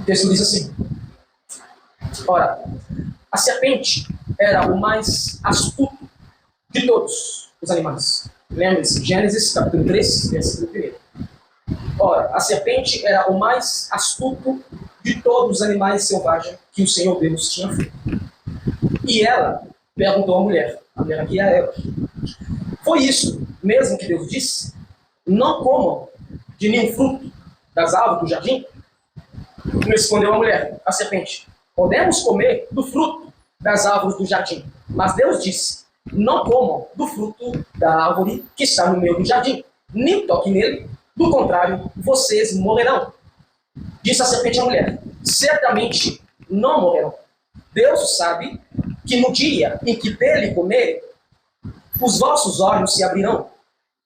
texto diz assim: ora, a serpente era o mais astuto de todos os animais. Lembre-se, Gênesis capítulo 3, versículo 1. Ora, a serpente era o mais astuto de todos os animais selvagens que o Senhor Deus tinha feito. E ela perguntou à mulher aqui é Eva: foi isso mesmo que Deus disse? Não comam de nenhum fruto das árvores do jardim? Respondeu a mulher, a serpente: podemos comer do fruto das árvores do jardim. Mas Deus disse: não comam do fruto da árvore que está no meio do jardim, nem toquem nele, do contrário, vocês morrerão. Disse a serpente à mulher: certamente não morrerão. Deus sabe que no dia em que dele comerem, os vossos olhos se abrirão,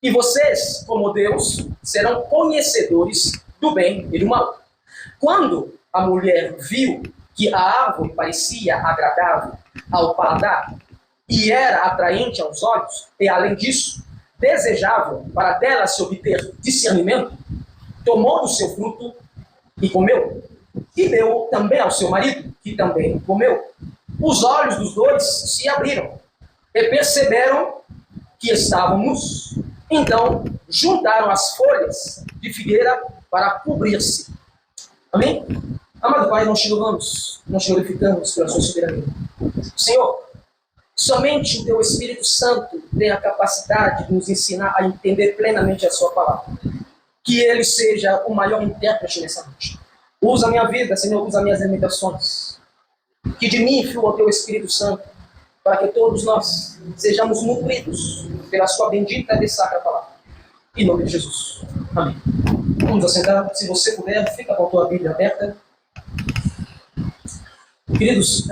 e vocês, como Deus, serão conhecedores do bem e do mal. Quando a mulher viu que a árvore parecia agradável ao paladar e era atraente aos olhos, e além disso, desejável para dela se obter discernimento, tomou do seu fruto e comeu. E deu também ao seu marido, que também comeu. Os olhos dos dois se abriram e perceberam que estavam nus. Então, juntaram as folhas de figueira para cobrir-se. Amém? Amado Pai, nós te louvamos, nós te glorificamos pela sua soberania. Senhor, somente o teu Espírito Santo tem a capacidade de nos ensinar a entender plenamente a sua palavra. Que ele seja o maior intérprete nessa noite. Usa a minha vida, Senhor, usa minhas limitações. Que de mim flua o teu Espírito Santo, para que todos nós sejamos nutridos pela sua bendita e sacra palavra. Em nome de Jesus. Amém. Vamos assentar. Se você puder, fica com a tua Bíblia aberta. Queridos,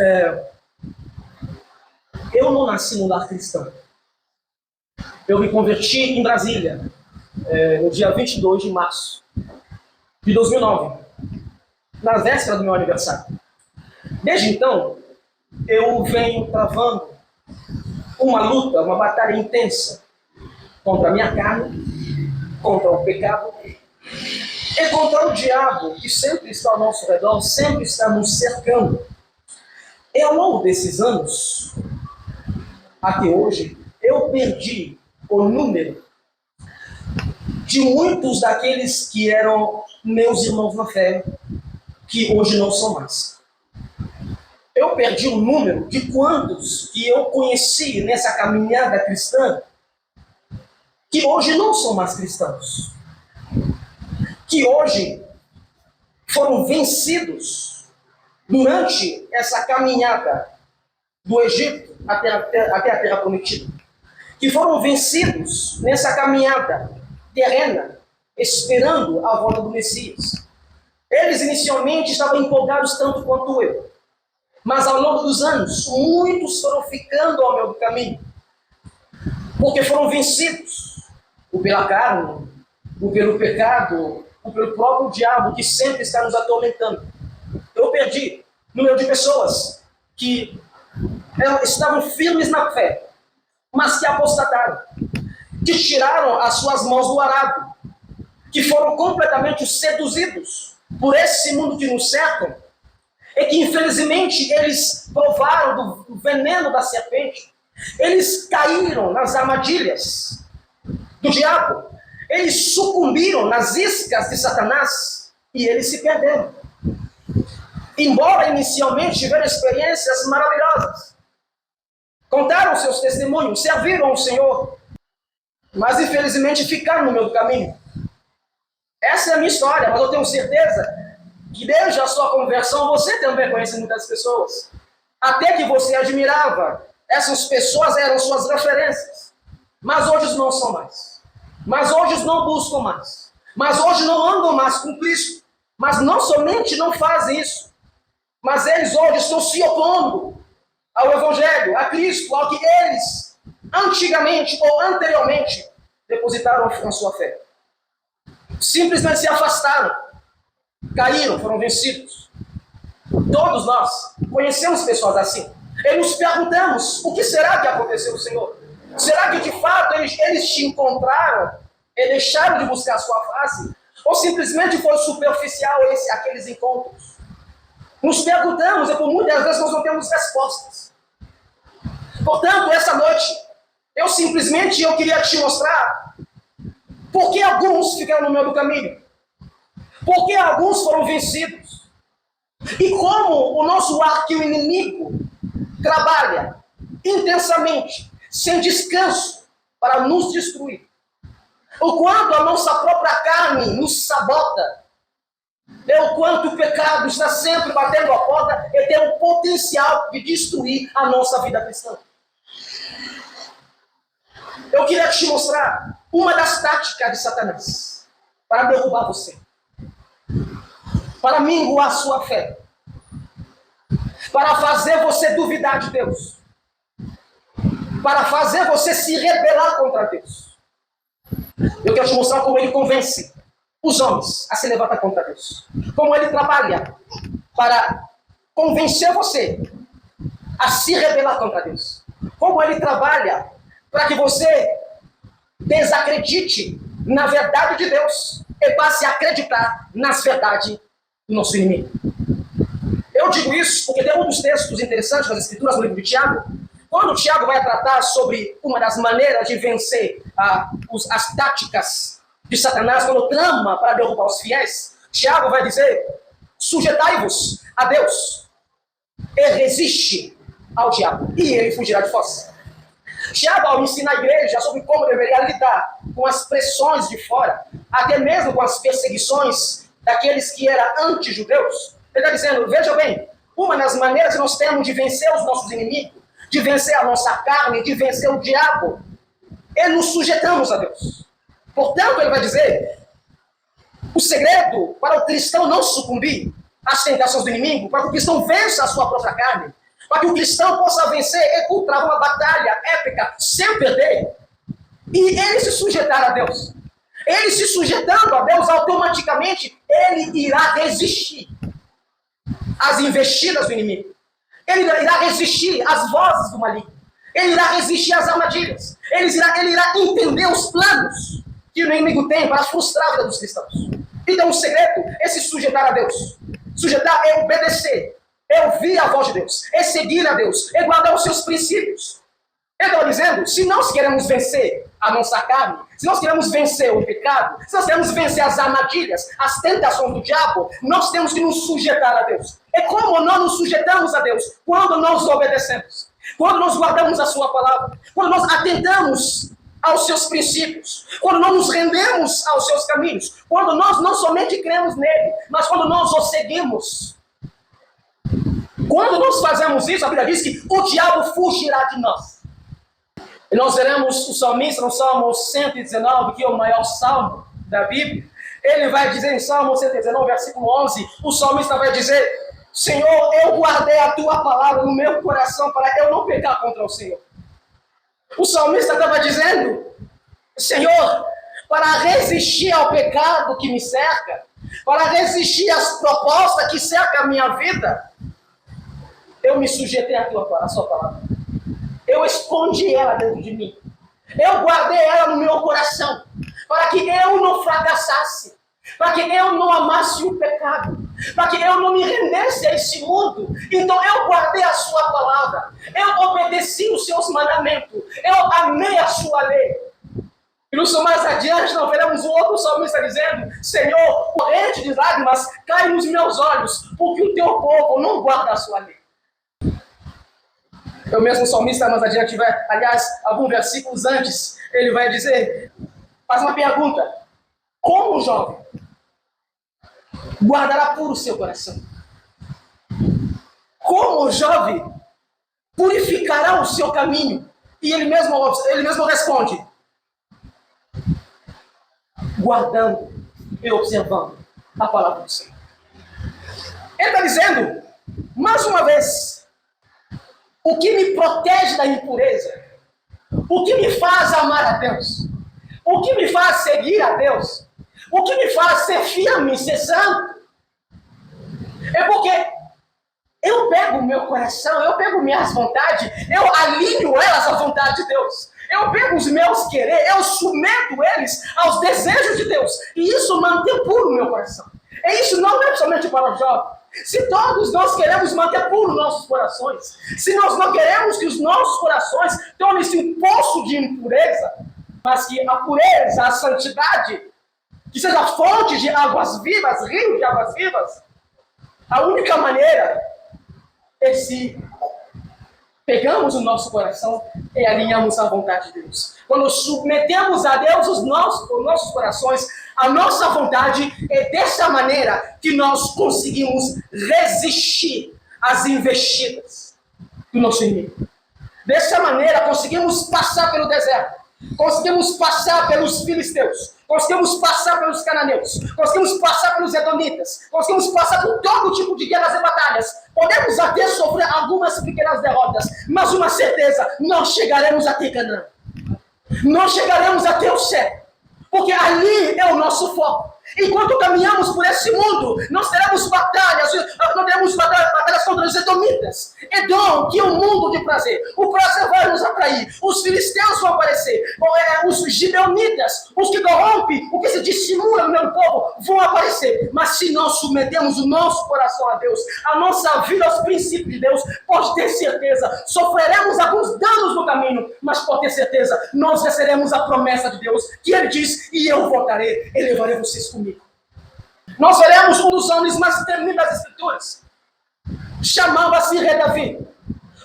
eu não nasci no lar cristão. Eu me converti em Brasília, no dia 22 de março de 2009, na véspera do meu aniversário. Desde então, eu venho travando uma luta, uma batalha intensa contra a minha carne, contra o pecado e contra o diabo, que sempre está ao nosso redor, sempre está nos cercando. E ao longo desses anos, até hoje, eu perdi o número de muitos daqueles que eram meus irmãos na fé, que hoje não são mais. Eu perdi o número de quantos que eu conheci nessa caminhada cristã, que hoje não são mais cristãos, que hoje foram vencidos durante essa caminhada do Egito até a Terra Prometida, que foram vencidos nessa caminhada terrena, esperando a volta do Messias. Eles inicialmente estavam empolgados tanto quanto eu, mas ao longo dos anos, muitos foram ficando ao meu caminho, porque foram vencidos, ou pela carne, ou pelo pecado, ou pelo próprio diabo, que sempre está nos atormentando. Eu perdi número de pessoas que estavam firmes na fé, mas que apostataram, que tiraram as suas mãos do arado, que foram completamente seduzidos por esse mundo que nos cerca, e que infelizmente eles provaram do veneno da serpente, eles caíram nas armadilhas do diabo, eles sucumbiram nas iscas de Satanás e eles se perderam. Embora inicialmente tiveram experiências maravilhosas, contaram seus testemunhos, serviram ao Senhor, mas infelizmente ficaram no meu caminho. Essa é a minha história, mas eu tenho certeza que desde a sua conversão você também conhece muitas pessoas. Até que você admirava, essas pessoas eram suas referências. Mas hoje não são mais. Mas hoje não buscam mais. Mas hoje não andam mais com Cristo. Mas não somente não fazem isso, mas eles hoje estão se opondo ao Evangelho, a Cristo, ao que eles antigamente ou anteriormente depositaram na sua fé. Simplesmente se afastaram, caíram, foram vencidos. Todos nós conhecemos pessoas assim. E nos perguntamos, o que será que aconteceu, Senhor? Será que de fato eles te encontraram e deixaram de buscar a sua face? Ou simplesmente foi superficial aqueles encontros? Nos perguntamos e por muitas vezes nós não temos respostas. Portanto, essa noite, eu queria te mostrar por que alguns ficaram no meio do caminho. Por que alguns foram vencidos. E como o nosso arqui-inimigo trabalha intensamente, sem descanso, para nos destruir. O quanto a nossa própria carne nos sabota. É o quanto o pecado está sempre batendo a porta e tem o potencial de destruir a nossa vida cristã. Eu queria te mostrar uma das táticas de Satanás para derrubar você, para minguar sua fé, para fazer você duvidar de Deus, para fazer você se rebelar contra Deus. Eu quero te mostrar como ele convence os homens a se levantar contra Deus. Como ele trabalha para convencer você a se rebelar contra Deus. Como ele trabalha para que você desacredite na verdade de Deus e passe a acreditar nas verdades do nosso inimigo. Eu digo isso porque tem um dos textos interessantes das Escrituras no livro de Tiago. Quando Tiago vai tratar sobre uma das maneiras de vencer as táticas de Satanás, quando trama para derrubar os fiéis, Tiago vai dizer: sujeitai-vos a Deus e resiste ao diabo, e ele fugirá de vós. Tiago, ao ensinar a igreja sobre como deveria lidar com as pressões de fora, até mesmo com as perseguições daqueles que eram anti-judeus, ele está dizendo: veja bem, uma das maneiras que nós temos de vencer os nossos inimigos, de vencer a nossa carne, de vencer o diabo, é nos sujeitamos a Deus. Portanto, ele vai dizer, o segredo para o cristão não sucumbir às tentações do inimigo, para que o cristão vença a sua própria carne, para que o cristão possa vencer e travar uma batalha épica sem perder, e ele se sujeitar a Deus. Ele se sujeitando a Deus, automaticamente, ele irá resistir às investidas do inimigo. Ele irá resistir às vozes do maligno. Ele irá resistir às armadilhas. Ele irá entender os planos que o inimigo tem para frustrar a vida dos cristãos. Então o segredo é se sujeitar a Deus. Sujeitar é obedecer, é ouvir a voz de Deus, é seguir a Deus, é guardar os seus princípios. Eu estou dizendo, se nós queremos vencer a nossa carne, se nós queremos vencer o pecado, se nós queremos vencer as armadilhas, as tentações do diabo, nós temos que nos sujeitar a Deus. É como nós nos sujeitamos a Deus? Quando nós obedecemos, quando nós guardamos a sua palavra, quando nós atentamos aos seus princípios, quando nós nos rendemos aos seus caminhos, quando nós não somente cremos nele, mas quando nós o seguimos. Quando nós fazemos isso, a Bíblia diz que o diabo fugirá de nós. E nós veremos o salmista no Salmo 119, que é o maior salmo da Bíblia. Ele vai dizer em Salmo 119, versículo 11, o salmista vai dizer: Senhor, eu guardei a tua palavra no meu coração para eu não pecar contra o Senhor. O salmista estava dizendo: Senhor, para resistir ao pecado que me cerca, para resistir às propostas que cercam a minha vida, eu me sujeitei à sua palavra. Eu escondi ela dentro de mim. Eu guardei ela no meu coração, para que eu não fracassasse, para que eu não amasse o pecado, para que eu não me rendesse a esse mundo. Então eu guardei a sua palavra, eu obedeci os seus mandamentos, eu amei a sua lei. E no mais adiante nós veremos um outro salmista dizendo: Senhor, corrente de lágrimas cai nos meus olhos, porque o teu povo não guarda a sua lei. Eu mesmo, salmista, mais adiante, alguns versículos antes, ele vai dizer, faz uma pergunta: como o jovem guardará puro o seu coração? Como o jovem purificará o seu caminho? E ele mesmo responde: guardando e observando a palavra do Senhor. Ele está dizendo, mais uma vez, o que me protege da impureza, o que me faz amar a Deus, o que me faz seguir a Deus, o que me faz ser firme, ser santo, é porque eu pego o meu coração, eu pego minhas vontades, eu alinho elas à vontade de Deus. Eu pego os meus querer, eu submeto eles aos desejos de Deus. E isso mantém puro o meu coração. E isso não é somente para os jovens. Se todos nós queremos manter puros nossos corações, se nós não queremos que os nossos corações tornem-se um poço de impureza, mas que a pureza, a santidade, que seja fonte de águas vivas, rio de águas vivas, a única maneira é se pegamos o nosso coração e alinhamos à vontade de Deus. Quando submetemos a Deus os nossos corações, a nossa vontade, é dessa maneira que nós conseguimos resistir às investidas do nosso inimigo. Dessa maneira conseguimos passar pelo deserto, conseguimos passar pelos filisteus, conseguimos passar pelos cananeus, conseguimos passar pelos edomitas, conseguimos passar por todo tipo de guerras e batalhas. Podemos até sofrer algumas pequenas derrotas, mas uma certeza, nós chegaremos até Canaã. Nós chegaremos até o céu, porque ali é o nosso foco. Enquanto caminhamos por esse mundo, nós teremos batalhas contra os edomitas. Edom, que é um mundo de prazer. O prazer vai nos atrair. Os filisteus vão aparecer. Os gibeonitas, os que corrompem, o que se dissimula no meu povo, vão aparecer. Mas se nós submetemos o nosso coração a Deus, a nossa vida aos princípios de Deus, pode ter certeza, sofreremos alguns danos no caminho, mas pode ter certeza, nós receberemos a promessa de Deus, que Ele diz, e eu voltarei, e levarei vocês comigo. Nós veremos um dos homens mais temidos das Escrituras. Chamava-se Rei Davi.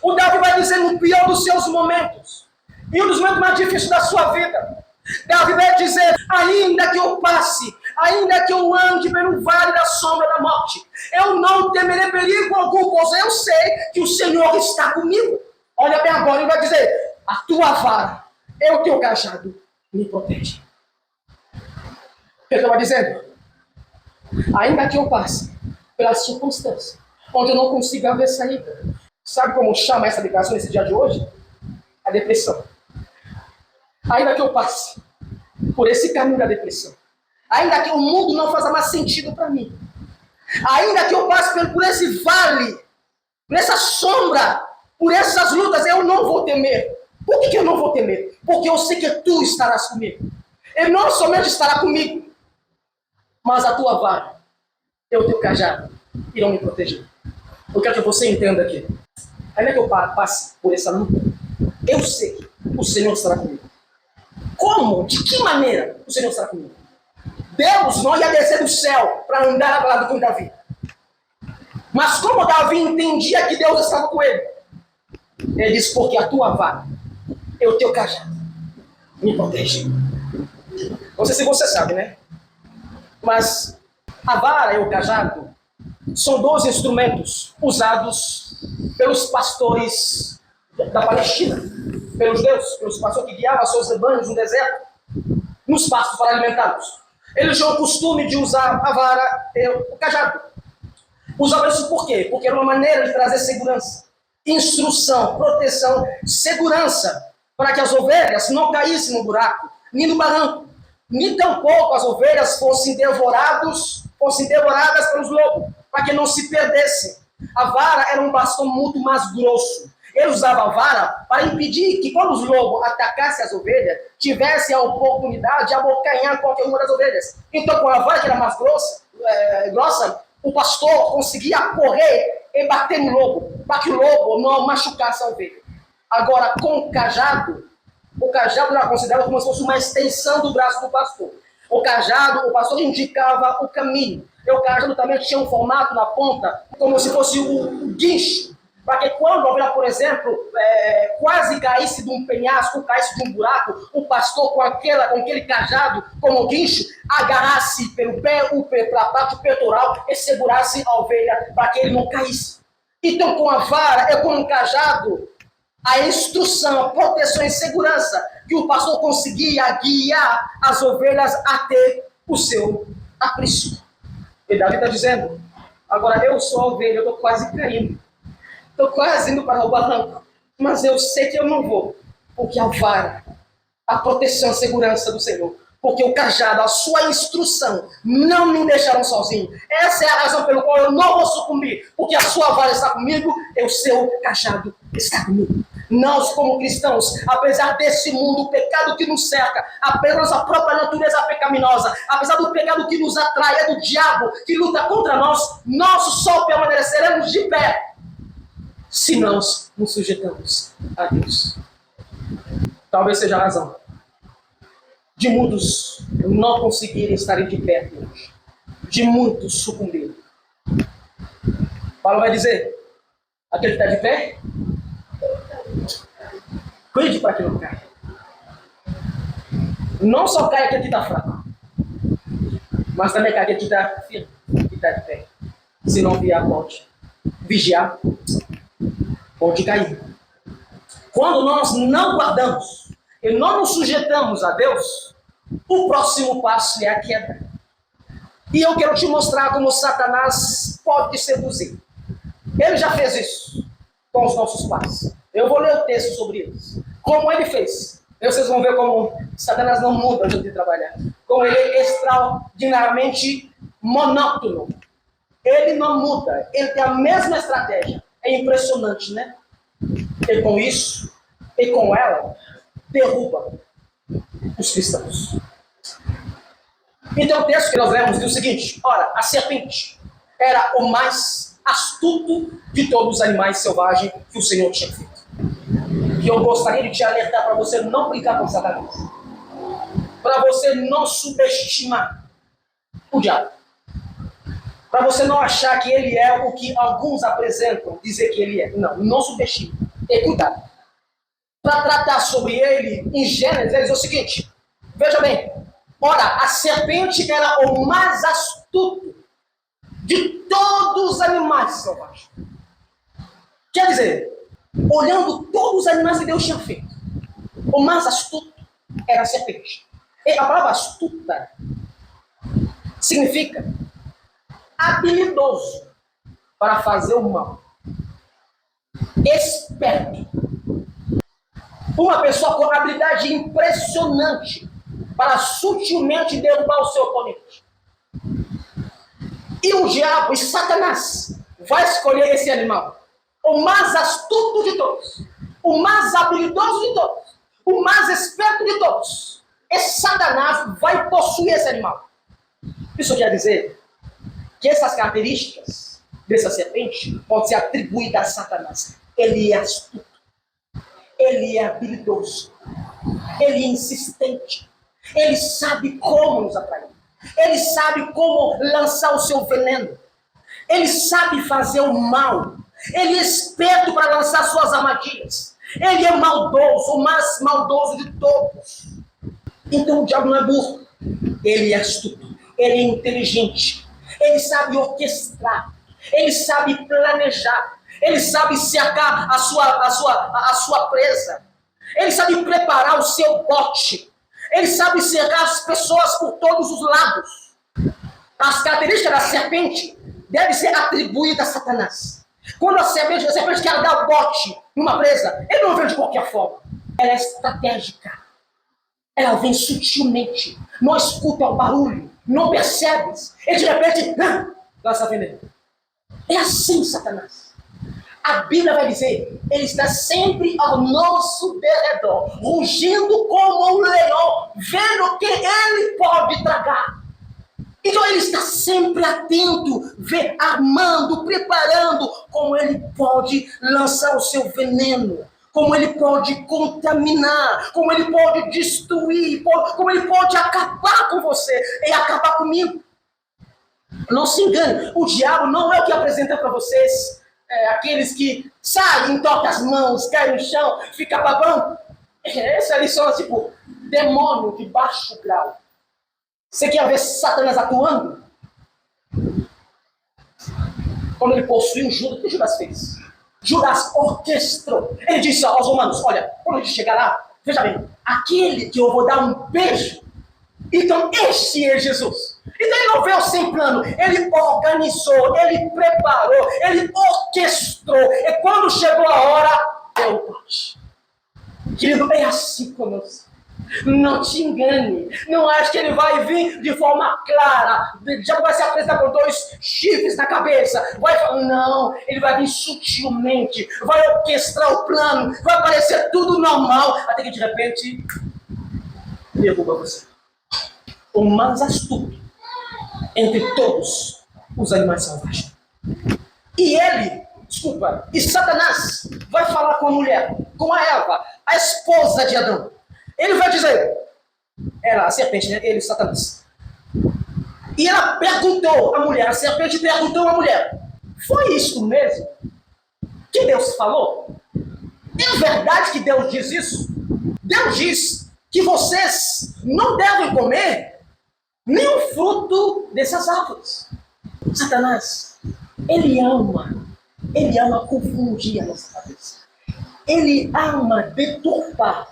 O Davi vai dizer no pior dos seus momentos, e um dos momentos mais difíceis da sua vida, Davi vai dizer, ainda que eu passe, ainda que eu ande pelo vale da sombra da morte, eu não temerei perigo algum, pois eu sei que o Senhor está comigo. Olha bem agora, ele vai dizer, a tua vara e o teu cajado me protege. Ele estava dizendo, ainda que eu passe pelas circunstâncias onde eu não consiga ver saída. Sabe como chama essa ligação nesse dia de hoje? A depressão. Ainda que eu passe por esse caminho da depressão, ainda que o mundo não faça mais sentido para mim, ainda que eu passe por esse vale, por essa sombra, por essas lutas, eu não vou temer. Por que eu não vou temer? Porque eu sei que tu estarás comigo. Ele não somente estará comigo, mas a tua vara e o teu cajado irão me proteger. Eu quero que você entenda aqui. Ainda que eu passe por essa luta, eu sei que o Senhor estará comigo. Como? De que maneira o Senhor estará comigo? Deus não ia descer do céu para andar ao lado com Davi. Mas como Davi entendia que Deus estava com ele, ele disse, porque a tua vara e o teu cajado me protegem. Não sei se você sabe, né? Mas a vara e o cajado são 2 instrumentos usados pelos pastores da Palestina, pelos judeus, pelos pastores que guiavam seus rebanhos no deserto, nos pastos para alimentá-los. Eles tinham o costume de usar a vara e o cajado. Usavam isso por quê? Porque era uma maneira de trazer segurança, instrução, proteção, segurança, para que as ovelhas não caíssem no buraco, nem no barranco, nem tampouco as ovelhas fossem devoradas pelos lobos, para que não se perdessem. A vara era um bastão muito mais grosso. Ele usava a vara para impedir que, quando os lobos atacassem as ovelhas, tivessem a oportunidade de abocanhar qualquer uma das ovelhas. Então, com a vara que era mais grossa, o pastor conseguia correr e bater no lobo, para que o lobo não machucasse a ovelha. Agora, com o cajado era considerado como se fosse uma extensão do braço do pastor. O cajado, o pastor indicava o caminho. E o cajado também tinha um formato na ponta, como se fosse um guincho, para que quando a ovelha, por exemplo, quase caísse de um penhasco, caísse de um buraco, o pastor com aquele cajado como guincho, agarrasse pelo pé, pela parte peitoral e segurasse a ovelha para que ele não caísse. Então, com a vara e com o cajado, a instrução, a proteção e segurança que o pastor conseguia guiar as ovelhas até o seu aprisco. E Davi está dizendo, agora eu sou a ovelha, eu estou quase caindo. Estou quase indo para o barranco, mas eu sei que eu não vou, porque a vara, a proteção, a segurança do Senhor, porque o cajado, a sua instrução, não me deixaram sozinho. Essa é a razão pela qual eu não vou sucumbir, porque a sua vara está comigo e o seu cajado está comigo. Nós, como cristãos, apesar desse mundo, o pecado que nos cerca, apesar da nossa própria natureza pecaminosa, apesar do pecado que nos atrai, é do diabo que luta contra nós, nós só permaneceremos de pé se nós nos sujeitamos a Deus. Talvez seja a razão de muitos não conseguirem estarem de pé hoje, de muitos sucumbirem. Paulo vai dizer: aquele que está de pé, cuide para que não caia. Não só cai aquele que está fraco, mas também cai aquele que está firme, que está de pé. Se não vier, pode vigiar, pode cair. Quando nós não guardamos e não nos sujeitamos a Deus, o próximo passo é a queda. E eu quero te mostrar como Satanás pode te seduzir. Ele já fez isso com os nossos pais. Eu vou ler o texto sobre isso. Como ele fez. E vocês vão ver como Satanás não muda antes de trabalhar. Como ele é extraordinariamente monótono. Ele não muda. Ele tem a mesma estratégia. É impressionante, né? E com isso, e com ela, derruba os cristãos. Então o texto que nós lemos diz o seguinte: ora, a serpente era o mais astuto de todos os animais selvagens que o Senhor tinha feito. E eu gostaria de te alertar para você não brincar com Satanás, para você não subestimar o diabo, para você não achar que ele é o que alguns apresentam, dizer que ele é. Não, não subestime. E cuidado. Para tratar sobre ele, em Gênesis, ele diz o seguinte: veja bem, ora, a serpente era o mais astuto de todos os animais selvagens. Quer dizer, olhando todos os animais que Deus tinha feito, o mais astuto era a serpente. E a palavra astuta significa habilidoso para fazer o mal, esperto, uma pessoa com habilidade impressionante para sutilmente derrubar o seu oponente. E o diabo, e Satanás, vai escolher esse animal, o mais astuto de todos, o mais habilidoso de todos, o mais esperto de todos. E Satanás vai possuir esse animal. Isso quer dizer que essas características dessa serpente podem ser atribuídas a Satanás. Ele é astuto, ele é habilidoso, ele é insistente, ele sabe como nos atrair, ele sabe como lançar o seu veneno, ele sabe fazer o mal, ele é esperto para lançar suas armadilhas, ele é maldoso, o mais maldoso de todos. Então o diabo não é burro, ele é astuto, ele é inteligente, ele sabe orquestrar, ele sabe planejar, ele sabe cercar a sua presa, ele sabe preparar o seu bote, ele sabe cercar as pessoas por todos os lados. As características da serpente devem ser atribuídas a Satanás. Quando a serpente quer dar o bote numa presa, ele não vem de qualquer forma. Ela é estratégica. Ela vem sutilmente, não escuta o barulho, não percebe, e de repente, lança a veneno. É assim, Satanás. A Bíblia vai dizer, ele está sempre ao nosso derredor, rugindo como um leão, vendo o que ele pode tragar. Então ele está sempre atento, armando, preparando como ele pode lançar o seu veneno, como ele pode contaminar, como ele pode destruir, como ele pode acabar com você e acabar comigo. Não se engane, o diabo não é o que apresenta para vocês aqueles que saem, tocam as mãos, caem no chão, ficam babando. Essa ali são tipo demônio de baixo grau. Você quer ver Satanás atuando? Quando ele possuiu Judas, o que Judas fez? Judas orquestrou. Ele disse aos romanos: olha, quando a gente chegar lá, veja bem, aquele que eu vou dar um beijo, então este é Jesus. Então ele não veio sem plano, ele organizou, ele preparou, ele orquestrou. E quando chegou a hora, deu o bote. Querido, é assim conosco. Não te engane. Não ache que ele vai vir de forma clara. Já vai se apresentar com 2 chifres na cabeça. Não, ele vai vir sutilmente. Vai orquestrar o plano. Vai parecer tudo normal. Até que de repente, derruba você. O mais astuto entre todos os animais selvagens. E Satanás vai falar com a mulher, com a Eva, a esposa de Adão. Ele vai dizer, ela, a serpente, né? Ele, Satanás. E ela perguntou à mulher, a serpente perguntou à mulher, foi isso mesmo que Deus falou? É verdade que Deus diz isso? Deus diz que vocês não devem comer nenhum fruto dessas árvores. Satanás, ele ama confundir a nossa cabeça. Ele ama deturpar.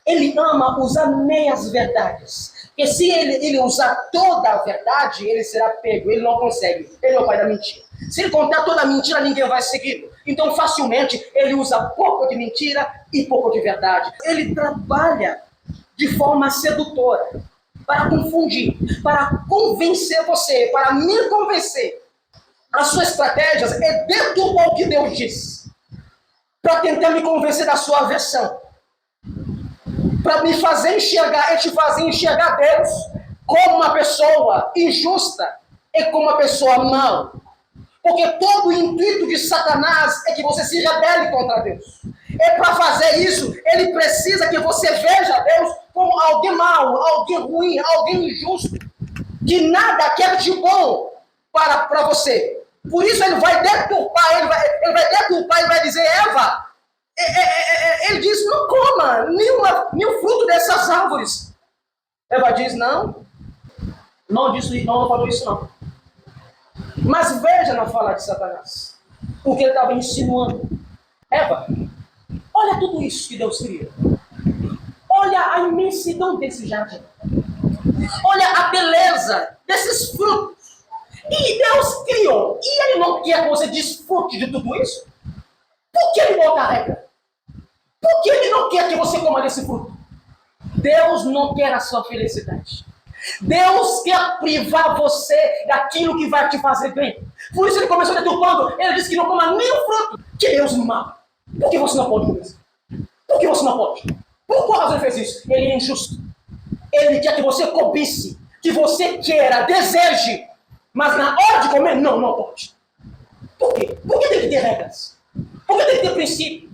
Ele ama usar meias verdades. Porque se ele usar toda a verdade, ele será pego. Ele não consegue. Ele é o pai da mentira. Se ele contar toda a mentira, ninguém vai segui-lo. Então, facilmente, ele usa pouco de mentira e pouco de verdade. Ele trabalha de forma sedutora para confundir, para convencer você, para me convencer. As suas estratégias é deturpar o que Deus diz, para tentar me convencer da sua versão, para me fazer enxergar, te fazer enxergar Deus como uma pessoa injusta e como uma pessoa má. Porque todo o intuito de Satanás é que você se rebele contra Deus. É para fazer isso, ele precisa que você veja Deus como alguém mau, alguém ruim, alguém injusto, que nada quer de bom para você. Por isso ele vai deturpar, ele vai dizer, Eva, ele diz, não coma nenhum fruto dessas árvores. Eva diz, não falou isso não. Mas veja na fala de Satanás, porque ele estava insinuando. Eva, olha tudo isso que Deus criou. Olha a imensidão desse jardim. Olha a beleza desses frutos. E Deus criou. E ele não quer que você desfrute de tudo isso? Por que ele bota a regra? Por que ele não quer que você coma desse fruto? Deus não quer a sua felicidade. Deus quer privar você daquilo que vai te fazer bem. Por isso ele começou deturpando. Ele disse que não coma nenhum fruto. Que Deus mal. Por que você não pode comer isso? Por que você não pode? Por qual razão ele fez isso? Ele é injusto. Ele quer que você cobice, que você queira, deseje. Mas na hora de comer, não pode. Por quê? Por que tem que ter regras? Por que tem que ter princípio?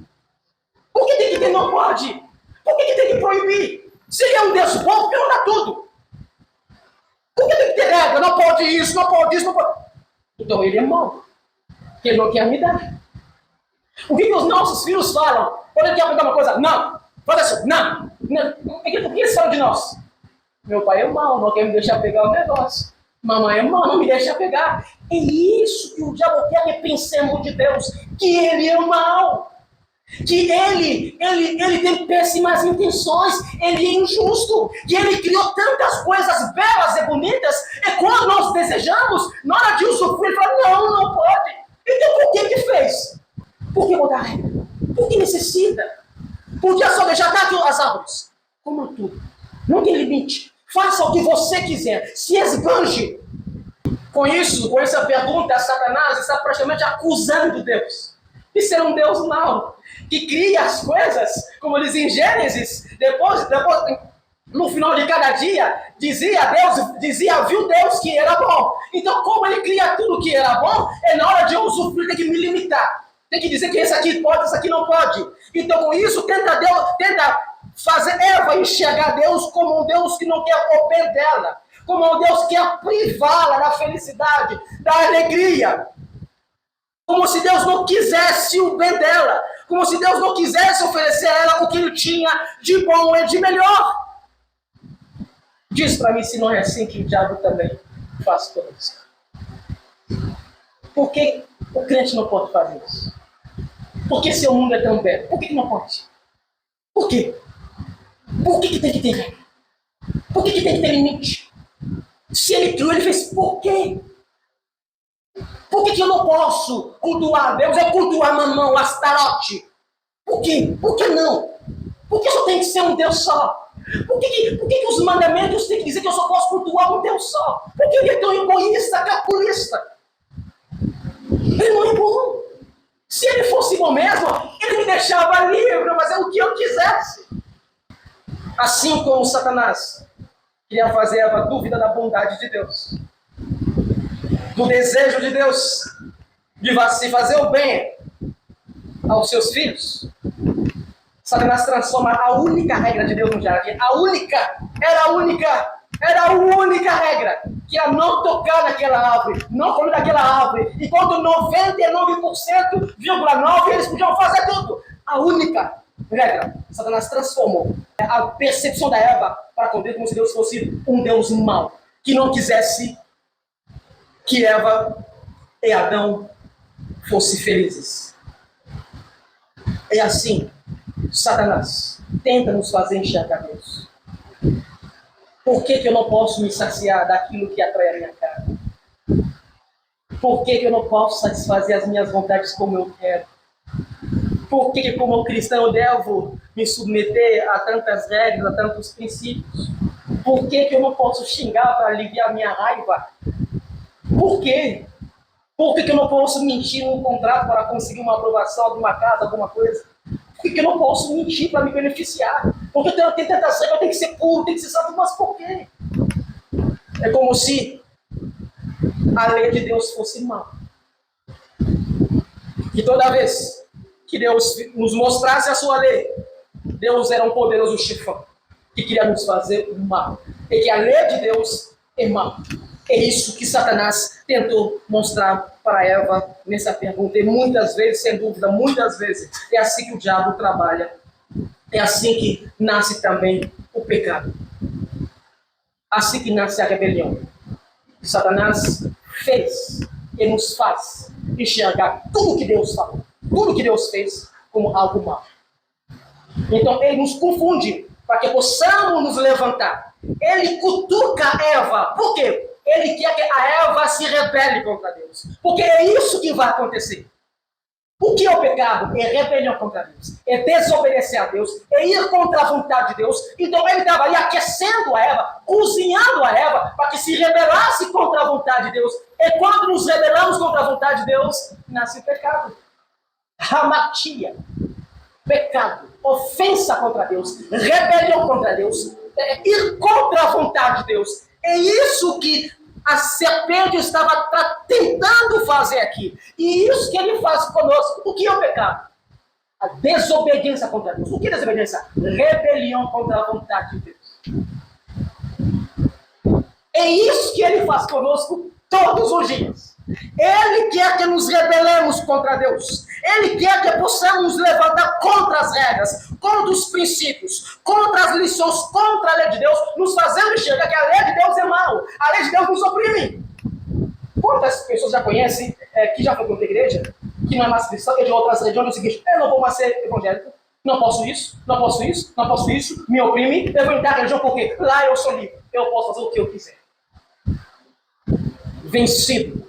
Por que tem que ter não pode? Por que tem que proibir? Se ele é um Deus bom, por que não dá tudo? Por que tem que ter regra? Não pode isso, não pode isso, não pode. Então ele é mau. Porque ele não quer me dar. O que os nossos filhos falam? Quando ele quer pegar uma coisa, não. Faz isso, não. O que eles falam de nós? Meu pai é mau, não quer me deixar pegar o negócio. Mamãe é mau, não me deixa pegar. É isso que o diabo quer que pensemos de Deus. Que ele é mau. Que ele tem péssimas intenções, ele é injusto, que ele criou tantas coisas belas e bonitas, e quando nós desejamos, na hora de usufruir, ele fala, não pode. Então por que fez? Por que mudar a regra? Por que necessita? Podia só deixar daqui as árvores. Como tudo. Não tem limite. Faça o que você quiser. Se esbanje. Com essa pergunta, Satanás está praticamente acusando Deus de ser um Deus mau, que cria as coisas, como diz em Gênesis, depois, no final de cada dia, viu Deus que era bom. Então, como ele cria tudo que era bom, na hora de eu usufruir, tem que me limitar. Tem que dizer que esse aqui pode, esse aqui não pode. Então, com isso, tenta fazer Eva enxergar Deus como um Deus que não quer o bem dela, como um Deus que quer privá-la da felicidade, da alegria. Como se Deus não quisesse o bem dela. Como se Deus não quisesse oferecer a ela o que ele tinha de bom e de melhor. Diz para mim se não é assim que o diabo também faz coisas. Por que o crente não pode fazer isso? Por que seu mundo é tão belo? Por que não pode? Por quê? Por que tem que ter regra? Por que tem que ter limite? Se ele criou, ele fez por quê? Por que eu não posso cultuar Deus? É cultuar mamão, Astarote. Por quê? Por que não? Por que só tem que ser um Deus só? Por que os mandamentos têm que dizer que eu só posso cultuar um Deus só? Por que ele é tão egoísta, calculista? Ele não é bom. Se ele fosse bom mesmo, ele me deixava livre para fazer o que eu quisesse. Assim como Satanás queria fazer a dúvida da bondade de Deus, do desejo de Deus de se fazer o bem aos seus filhos. Satanás transforma a única regra de Deus no jardim. Era a única regra, que era não tocar naquela árvore, não comer daquela árvore. Enquanto 99,9% eles podiam fazer tudo. A única regra, Satanás transformou a percepção da Eva para com Deus como se Deus fosse um Deus mau, que não quisesse que Eva e Adão fossem felizes. É assim, Satanás tenta nos fazer enxergar Deus. Por que eu não posso me saciar daquilo que atrai a minha carne? Por que eu não posso satisfazer as minhas vontades como eu quero? Por que como cristão eu devo me submeter a tantas regras, a tantos princípios? Por que eu não posso xingar para aliviar a minha raiva? Por quê? Por que eu não posso mentir num contrato para conseguir uma aprovação de uma casa, alguma coisa? Por que eu não posso mentir para me beneficiar? Porque eu tenho tentação, eu tenho que ser puro, tenho que ser santo, mas por quê? É como se a lei de Deus fosse má. E toda vez que Deus nos mostrasse a sua lei, Deus era um poderoso chifão que queria nos fazer mal. E que a lei de Deus é má. É isso que Satanás tentou mostrar para Eva nessa pergunta. E muitas vezes, sem dúvida, muitas vezes, é assim que o diabo trabalha. É assim que nasce também o pecado. Assim que nasce a rebelião. Satanás fez e nos faz enxergar tudo que Deus falou, tudo que Deus fez como algo mau. Então ele nos confunde para que possamos nos levantar. Ele cutuca Eva. Por quê? Ele quer que a Eva se rebele contra Deus. Porque é isso que vai acontecer. O que é o pecado? É rebelião contra Deus. É desobedecer a Deus. É ir contra a vontade de Deus. Então ele estava ali aquecendo a Eva, cozinhando a Eva, para que se rebelasse contra a vontade de Deus. E quando nos rebelamos contra a vontade de Deus, nasce o pecado. Hamatia. Pecado. Ofensa contra Deus. Rebelião contra Deus. Ir contra a vontade de Deus. É isso que a serpente estava tentando fazer aqui. E isso que ele faz conosco. O que é o pecado? A desobediência contra Deus. O que é desobediência? Rebelião contra a vontade de Deus. É isso que ele faz conosco todos os dias. Ele quer que nos rebelemos contra Deus. Ele quer que possamos nos levantar contra as regras, contra os princípios, contra as lições, contra a lei de Deus, nos fazendo enxergar que a lei de Deus é mal, a lei de Deus nos oprime. Quantas pessoas já conhecem, que já foi para outra igreja, que não é mais cristã, que é de outras religiões, é o seguinte: eu não vou mais ser evangélico, não posso isso, não posso isso, não posso isso, me oprime, eu vou entrar na religião porque lá eu sou livre, eu posso fazer o que eu quiser. Vencido.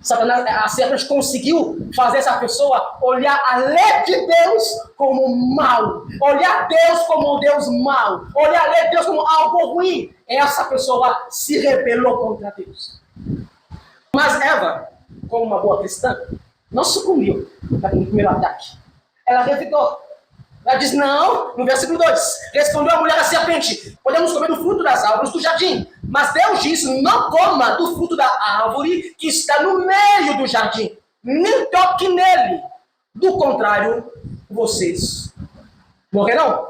Satanás, a serpente conseguiu fazer essa pessoa olhar a lei de Deus como mal, olhar Deus como um Deus mau, olhar a lei de Deus como algo ruim. Essa pessoa se rebelou contra Deus. Mas Eva, como uma boa cristã, não sucumbiu naquele primeiro ataque. Ela revidou. Ela diz não, no versículo 2, respondeu a mulher à serpente: podemos comer do fruto das árvores do jardim, mas Deus disse: não coma do fruto da árvore que está no meio do jardim, nem toque nele, do contrário, vocês morrerão.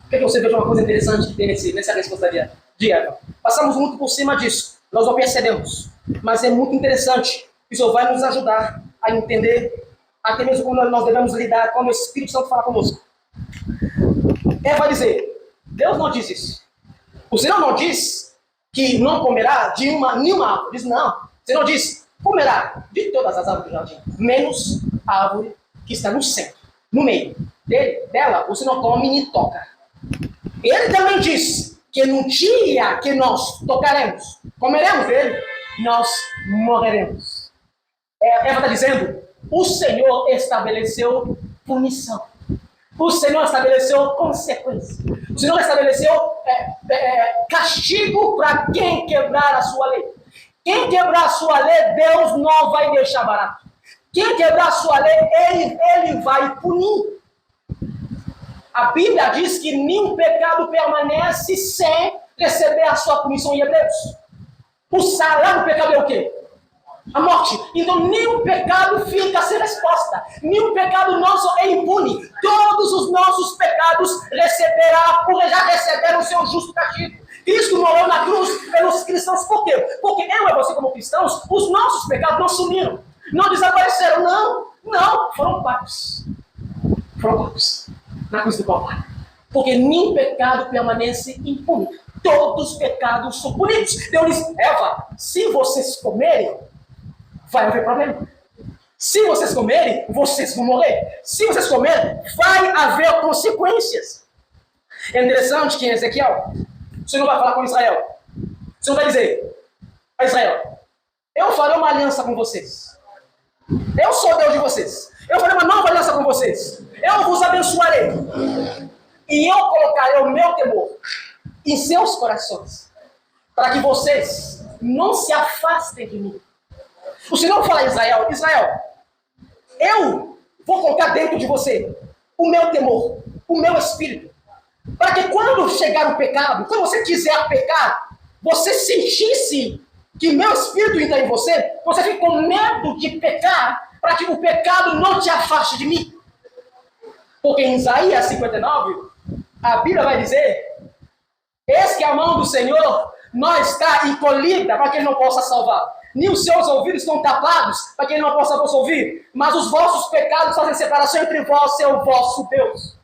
Quer que você veja uma coisa interessante que tem nessa resposta de Eva? Passamos muito por cima disso, nós não percebemos, mas é muito interessante. Isso vai nos ajudar a entender até mesmo quando nós devemos lidar quando o Espírito Santo fala conosco. Eva vai dizer: Deus não diz isso. O Senhor não diz que não comerá de nenhuma árvore. Diz não. O Senhor diz: comerá de todas as árvores do jardim, menos a árvore que está no centro, no meio dela. O Senhor come e nem toca. Ele também diz que no dia que nós tocaremos, comeremos dele, nós morreremos. Eva está dizendo: o Senhor estabeleceu punição. O Senhor estabeleceu consequência. O Senhor estabeleceu castigo para quem quebrar a sua lei. Quem quebrar a sua lei, Deus não vai deixar barato. Quem quebrar a sua lei, ele vai punir. A Bíblia diz que nenhum pecado permanece sem receber a sua punição em Hebreus. O salário do pecado é o quê? A morte. Então, nenhum pecado fica sem resposta. Nenhum pecado nosso é impune. Todos os nossos pecados já receberam o seu justo castigo. Cristo morreu na cruz pelos cristãos. Por quê? Porque eu e você, como cristãos, os nossos pecados não sumiram. Não desapareceram. Não. Foram pagos. Na cruz do Calvário. Porque nenhum pecado permanece impune. Todos os pecados são punidos. Deus diz, Eva, se vocês comerem, vai haver problema. Se vocês comerem, vocês vão morrer. Se vocês comerem, vai haver consequências. É interessante que em Ezequiel, o Senhor vai falar com Israel. O Senhor vai dizer a Israel, eu farei uma aliança com vocês. Eu sou Deus de vocês. Eu farei uma nova aliança com vocês. Eu vos abençoarei. E eu colocarei o meu temor em seus corações, para que vocês não se afastem de mim. O Senhor fala a Israel, eu vou colocar dentro de você o meu temor, o meu espírito, para que quando chegar o pecado, quando você quiser pecar, você sentisse que meu espírito entra em você, você fica com medo de pecar, para que o pecado não te afaste de mim. Porque em Isaías 59, a Bíblia vai dizer, eis que a mão do Senhor não está encolhida para que ele não possa salvar. Nem os seus ouvidos estão tapados para que ele não possa vos ouvir. Mas os vossos pecados fazem separação entre vós e o vosso Deus.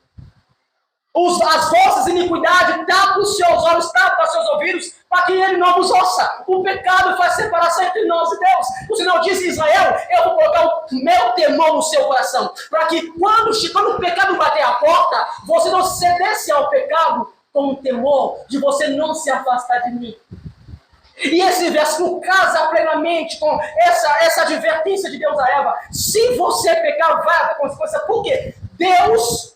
As vossas iniquidades tapam os seus olhos, tapam os seus ouvidos, para que ele não vos ouça. O pecado faz separação entre nós e Deus. O Senhor disse a Israel, eu vou colocar o meu temor no seu coração, para que quando o pecado bater a porta, você não cedesse ao pecado com o temor de você não se afastar de mim. E esse versículo casa plenamente com essa advertência de Deus a Eva. Se você pecar, vai haver consequência. Por quê? Deus,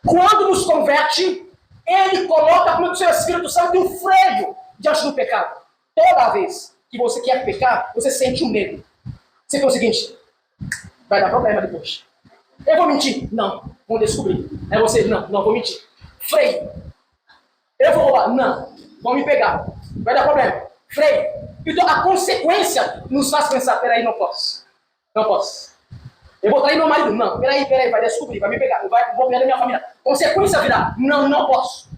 quando nos converte, Ele coloca no seu Espírito Santo um freio diante do pecado. Toda vez que você quer pecar, você sente um medo. Você pensa o seguinte, vai dar problema depois. Eu vou mentir? Não, vão descobrir. Aí você, não vou mentir. Freio. Eu vou roubar? Não, vão me pegar. Vai dar problema. Freio. Então a consequência nos faz pensar, peraí, não posso. Eu vou trair meu marido? Não, peraí, vai descobrir, vai me pegar, vou perder minha família. Consequência virá? Não posso.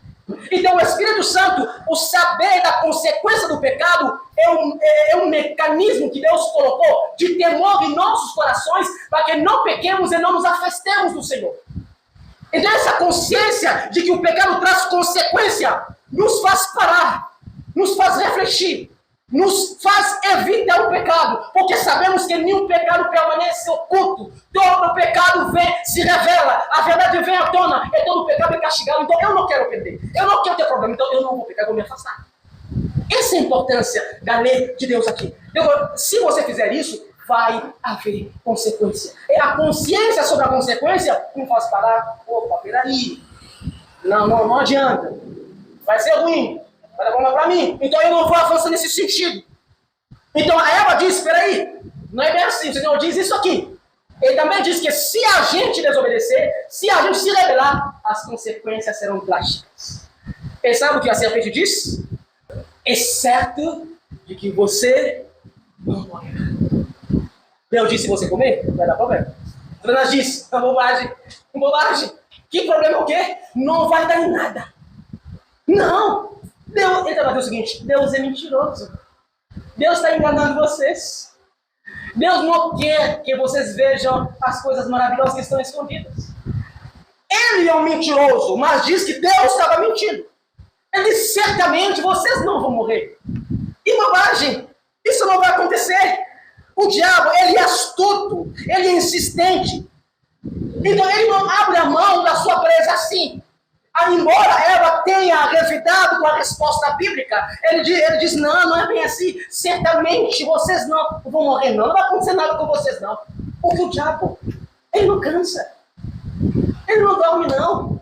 Então o Espírito Santo, o saber da consequência do pecado, é um mecanismo que Deus colocou de temor em nossos corações, para que não pequemos e não nos afastemos do Senhor. Então essa consciência de que o pecado traz consequência, nos faz parar, nos faz refletir, nos faz evitar o pecado, porque sabemos que nenhum pecado permanece oculto. Todo pecado se revela, a verdade vem à tona, e todo pecado é castigado. Então eu não quero perder, eu não quero ter problema, então eu não vou pecar, eu vou me afastar. Essa é a importância da lei de Deus aqui. Então, se você fizer isso, vai haver consequência. E a consciência sobre a consequência não faz parar, opa, peraí, não adianta, vai ser ruim. Vai dar problema para mim. Então eu não vou avançar nesse sentido. Então a Eva diz, espera aí, não é bem assim, o Senhor diz isso aqui. Ele também diz que se a gente desobedecer, se a gente se rebelar, as consequências serão drásticas. E sabe o que a serpente diz? Exceto de que você não morrerá. Deus disse, se você comer, vai dar problema. Satanás diz, bobagem. Que problema é o quê? Não vai dar em nada. Não. Deus, ele vai dizer o seguinte, Deus é mentiroso. Deus está enganando vocês. Deus não quer que vocês vejam as coisas maravilhosas que estão escondidas. Ele é um mentiroso, mas diz que Deus estava mentindo. Ele diz, certamente vocês não vão morrer. E bobagem, isso não vai acontecer. O diabo, ele é astuto, ele é insistente. Então ele não abre a mão da sua presa assim. Embora Eva tenha revidado com a resposta bíblica, ele diz, não é bem assim, certamente vocês não vão morrer, não vai acontecer nada com vocês, não. Porque o diabo, ele não cansa. Ele não dorme, não.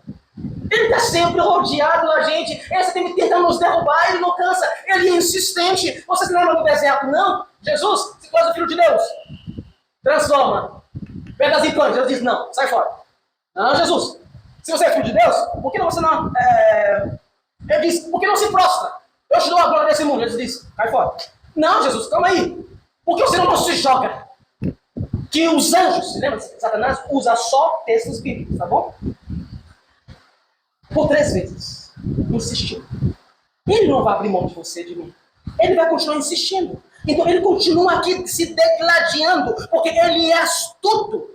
Ele está sempre rodeado da gente. Esse tem que tentar nos derrubar, ele não cansa. Ele é insistente. Você se lembra do deserto? Não. Jesus, se tu és o Filho de Deus, transforma. Pedras em pães. Jesus diz, não, sai fora. Não, Jesus, se você é Filho de Deus, por que você não... Ele diz, por que não se prostra? Eu te dou a glória desse mundo. Jesus diz, sai fora. Não, Jesus, calma aí. Por que você não se joga? Que os anjos, lembra? Satanás usa só textos bíblicos, tá bom? Por 3 vezes. Insistiu. Ele não vai abrir mão de você, de mim. Ele vai continuar insistindo. Então ele continua aqui se degladiando, porque ele é astuto.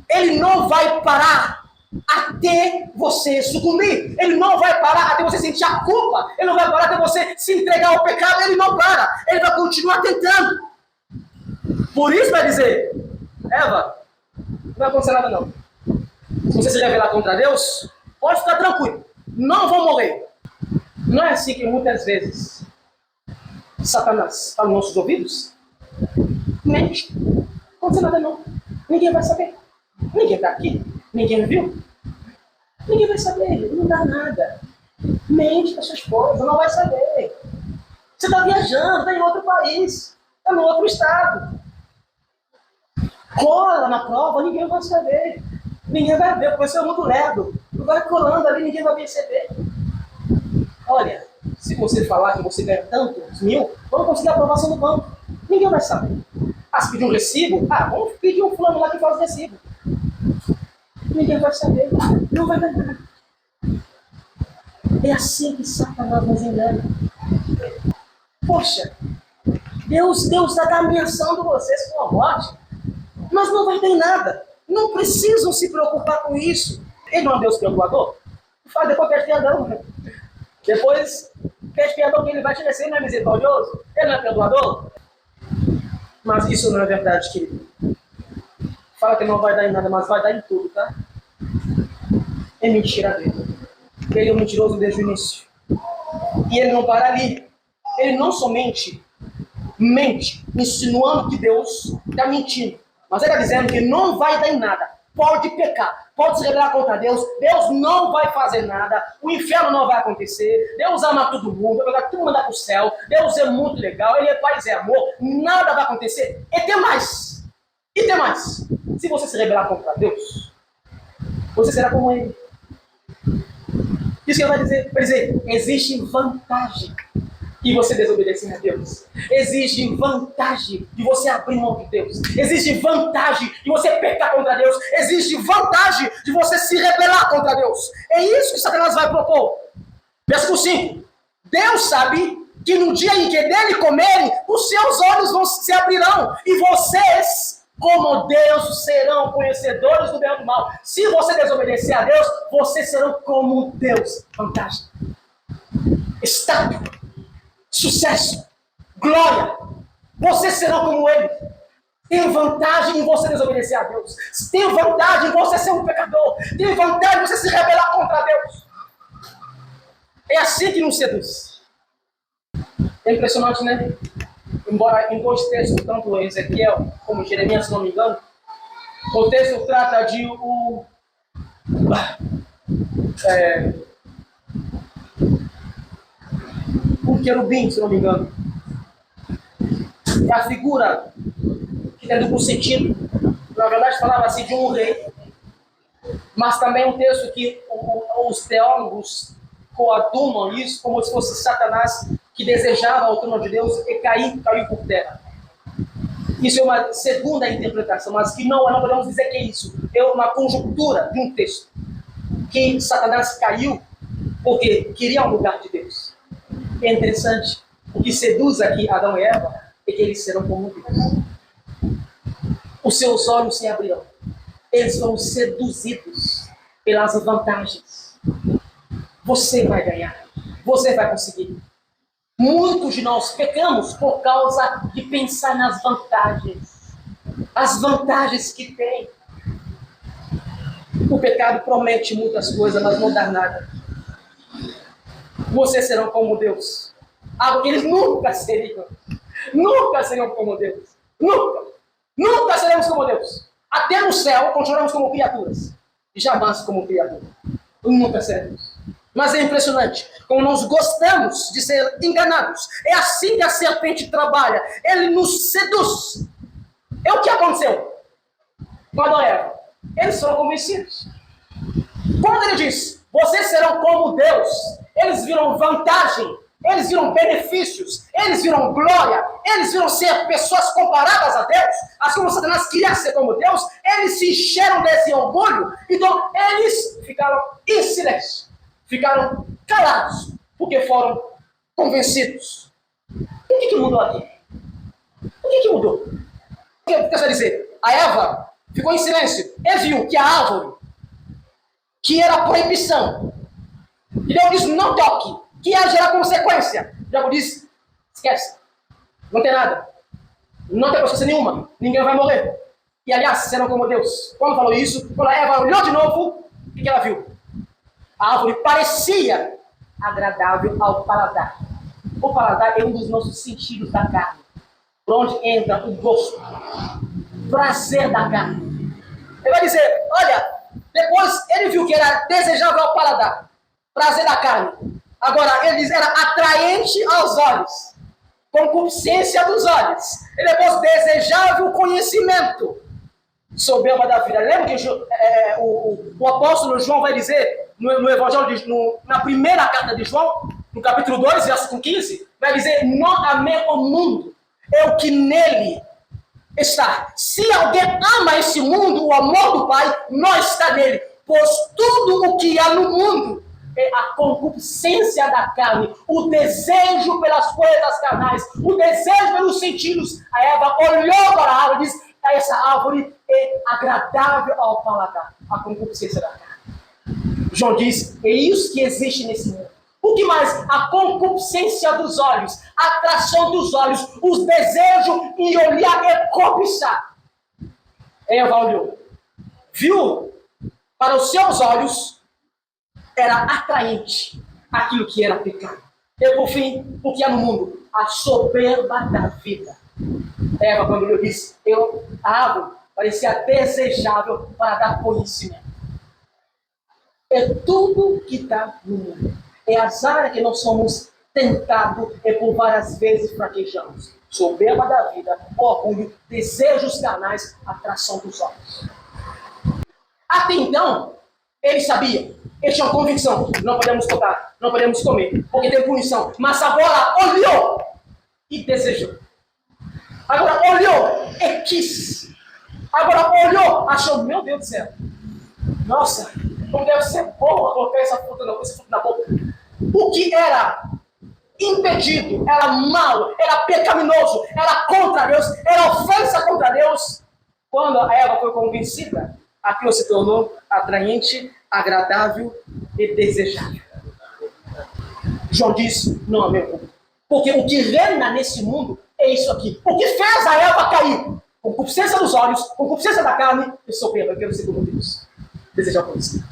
Ele não vai parar até você sucumbir. Ele não vai parar até você sentir a culpa. Ele não vai parar até você se entregar ao pecado. Ele não para. Ele vai continuar tentando. Por isso vai dizer, Eva, não vai acontecer nada não. Se você se rebelar contra Deus, pode ficar tranquilo. Não vão morrer. Não é assim que muitas vezes Satanás fala nos nossos ouvidos? Mente. Não aconteceu nada não. Ninguém vai saber. Ninguém está aqui. Ninguém viu. Ninguém vai saber. Não dá nada. Mente para sua esposa. Não vai saber. Você está viajando. Está em outro país. Está no outro estado. Cola na prova. Ninguém vai saber. Ninguém vai ver. Porque você é muito lerdo. Vai colando ali. Ninguém vai perceber. Olha, se você falar que você ganha tantos mil, vamos conseguir a aprovação do banco. Ninguém vai saber. Ah, se pedir um recibo, vamos pedir um fulano lá que faz o recibo. Ninguém vai saber. Não vai dar nada. É assim que Satanás nos engana. Poxa, Deus está ameaçando vocês com a morte. Mas não vai ter nada. Não precisam se preocupar com isso. Ele não é Deus perdoador? Fala, depois pede perdão. Depois pede perdão que ele vai te descer, ele não é misericordioso? Ele não é perdoador? Mas isso não é verdade, querido. Fala que não vai dar em nada, mas vai dar em tudo, tá? É mentira dele. Ele é um mentiroso desde o início. E ele não para ali. Ele não somente mente, insinuando que Deus está mentindo, mas ele está dizendo que não vai dar em nada. Pode pecar, pode se rebelar contra Deus, Deus não vai fazer nada, o inferno não vai acontecer, Deus ama todo mundo, vai pegar todo mundo para o céu, Deus é muito legal, Ele é paz e amor, nada vai acontecer. E tem mais, se você se rebelar contra Deus, você será como Ele. Isso que ele vai dizer, existe vantagem de você desobedecer a Deus. Existe vantagem de você abrir mão de Deus. Existe vantagem de você pecar contra Deus. Existe vantagem de você se rebelar contra Deus. É isso que Satanás vai propor. Versículo 5. Deus sabe que no dia em que dele comerem, os seus olhos se abrirão. E vocês, como Deus, serão conhecedores do bem e do mal. Se você desobedecer a Deus, vocês serão como Deus. Vantagem. Estátua. Sucesso, glória, vocês serão como Ele. Tem vantagem em você desobedecer a Deus. Tem vantagem em você ser um pecador. Tem vantagem em você se rebelar contra Deus. É assim que nos seduz. É impressionante, né? Embora em 2 textos, tanto Ezequiel como Jeremias, se não me engano, o texto trata de um querubim, se não me engano. É a figura que tem duplo sentido. Na verdade, falava-se de um rei, mas também um texto que os teólogos coadunam isso como se fosse Satanás que desejava o trono de Deus e caiu por terra. Isso é uma segunda interpretação, mas que não podemos dizer que é isso. É uma conjuntura de um texto. Que Satanás caiu porque queria um lugar de Deus. É interessante. O que seduz aqui Adão e Eva é que eles serão como Deus. Os seus olhos se abrirão. Eles foram seduzidos pelas vantagens. Você vai ganhar. Você vai conseguir. Muitos de nós pecamos por causa de pensar nas vantagens. As vantagens que tem. O pecado promete muitas coisas, mas não dá nada. Vocês serão como Deus. Algo que eles nunca seriam. Nunca seriam como Deus. Nunca. Nunca seremos como Deus. Até no céu continuaremos como criaturas. jamais como Criador. Nunca seremos. Mas é impressionante como nós gostamos de ser enganados. É assim que a serpente trabalha. Ele nos seduz. É o que aconteceu com Adão e Eva. Eles foram convencidos. Quando ele diz, vocês serão como Deus, eles viram vantagem, eles viram benefícios, eles viram glória, eles viram ser pessoas comparadas a Deus, assim como Satanás queria ser como Deus, eles se encheram desse orgulho, então eles ficaram em silêncio, ficaram calados, porque foram convencidos. O que mudou aqui? O que mudou? O que quer dizer? A Eva ficou em silêncio, ele viu que a árvore, que era proibição, e Deus diz, não toque, que ia gerar consequência. O diabo diz, esquece, não tem nada, não tem consequência nenhuma, ninguém vai morrer. E aliás, serão como Deus. Quando falou isso, quando a Eva olhou de novo, o que ela viu? A árvore parecia agradável ao paladar. O paladar é um dos nossos sentidos da carne, por onde entra o gosto, prazer da carne. Ele vai dizer, olha, depois ele viu que era desejável ao paladar, prazer da carne. Agora, ele diz, era atraente aos olhos, concupiscência dos olhos. E depois, desejável o conhecimento, soberba da vida. Lembra que o apóstolo João vai dizer, no Evangelho, na primeira carta de João, no capítulo 2, versículo 15, vai dizer, não amei o mundo, é o que nele está. Se alguém ama esse mundo, o amor do Pai não está nele, pois tudo o que há no mundo é a concupiscência da carne, o desejo pelas coisas carnais, o desejo pelos sentidos. A Eva olhou para a árvore e disse, essa árvore é agradável ao paladar, a concupiscência da carne. João diz, é isso que existe nesse mundo. O que mais? A concupiscência dos olhos, a atração dos olhos, os desejos em olhar e cobiçar. Eva olhou, viu, para os seus olhos, era atraente aquilo que era pecado. E por fim, o que há no mundo? A soberba da vida. Eva, quando eu disse, a árvore parecia desejável para dar conhecimento. É tudo que está no mundo. É as áreas que nós somos tentados e por várias vezes fraquejamos. Soberba da vida, orgulho, desejos carnais, atração dos olhos. Até então, eles sabiam, eles tinham convicção, não podemos tocar, não podemos comer, porque tem punição. Mas agora olhou e desejou. Agora olhou e quis. Agora olhou, achou, meu Deus do céu. Nossa, como deve ser bom colocar essa fruta na boca. O que era impedido, era mal, era pecaminoso, era contra Deus, era ofensa contra Deus. Quando a Eva foi convencida, aquilo se tornou atraente, agradável e desejável. João diz, não, meu povo, porque o que reina nesse mundo é isso aqui. O que fez a Eva cair? Concupiscência dos olhos, concupiscência da carne e soberba, eu quero ser como Deus. Desejar conhecer.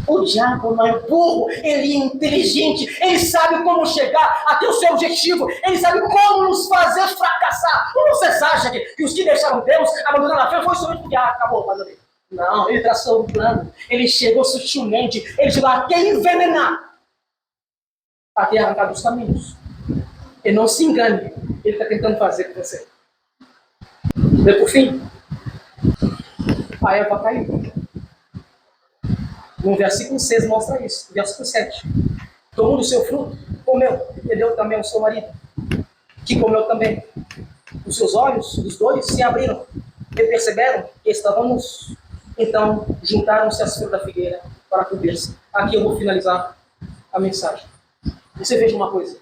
O diabo não é burro, ele é inteligente, ele sabe como chegar até o seu objetivo, ele sabe como nos fazer fracassar. Ou vocês acham que os que deixaram Deus, abandonaram a fé, foi somente porque acabou, mas não, ele traçou um plano, ele chegou sutilmente, ele chegou até envenenar, até arrancar dos caminhos. E não se engane, ele está tentando fazer com você. E por fim, a Eva caiu. No versículo 6 mostra isso. Versículo 7. Tomou do seu fruto, comeu, e deu também ao seu marido, que comeu também. Os seus olhos, os dois, se abriram e perceberam que estavam nus. Então, juntaram-se às folhas da figueira para cobrir-se. Aqui eu vou finalizar a mensagem. Você veja uma coisa.